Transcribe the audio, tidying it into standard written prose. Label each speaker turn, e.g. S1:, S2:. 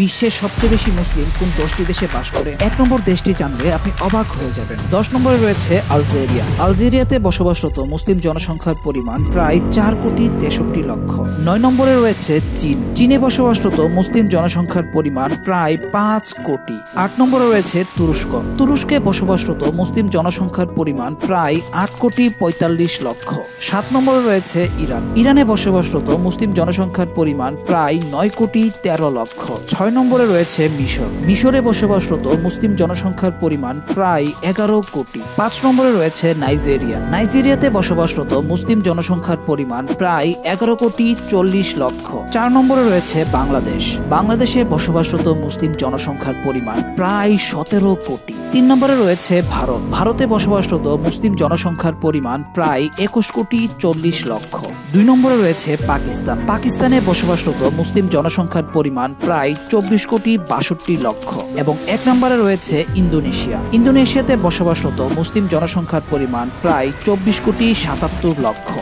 S1: বিশ্বের সবচেয়ে বেশি মুসলিম কোন 10টি দেশে বাস করে? 1 নম্বর দেশটি জানলে আপনি অবাক হয়ে যাবেন। 10 নম্বরে রয়েছে আলজেরিয়া। আলজেরিয়াতে বসবাসরত মুসলিম জনসংখ্যার পরিমাণ প্রায় 4,63,00,000। 9 নম্বরে রয়েছে চীন। চীনে বসবাসরত মুসলিম জনসংখ্যার পরিমাণ প্রায় 5 কোটি। 8 নম্বরে রয়েছে তুরস্ক। তুরস্কে বসবাসরত মুসলিম জনসংখ্যার পরিমাণ প্রায় 8,45,00,000। 7 নম্বরে রয়েছে ইরান। ইরানে বসবাসরত মুসলিম জনসংখ্যার পরিমাণ প্রায় 9,13,00,000। 6 নম্বরে রয়েছে মিশর। মিশরে বসবাসরত মুসলিম জনসংখ্যার পরিমাণ প্রায় 11 কোটি। 5 নম্বরে রয়েছে নাইজেরিয়া। নাইজেরিয়াতে বসবাসরত মুসলিম জনসংখ্যার পরিমাণ প্রায় 11,40,00,000। 4 নম্বরে রয়েছে বাংলাদেশ। বাংলাদেশে বসবাসরত মুসলিম জনসংখ্যার পরিমাণ প্রায় 17 কোটি। 3 নম্বরে রয়েছে ভারত। ভারতে বসবাসরত মুসলিম জনসংখ্যার পরিমাণ প্রায় 21,40,00,000। 2 নম্বরে রয়েছে পাকিস্তান। পাকিস্তানে বসবাসরত মুসলিম জনসংখ্যার পরিমাণ প্রায় 24,62,00,000। এবং 1 নম্বরে রয়েছে ইন্দোনেশিয়া। ইন্দোনেশিয়াতে বসবাসরত মুসলিম জনসংখ্যার পরিমাণ প্রায় 24,77,00,000।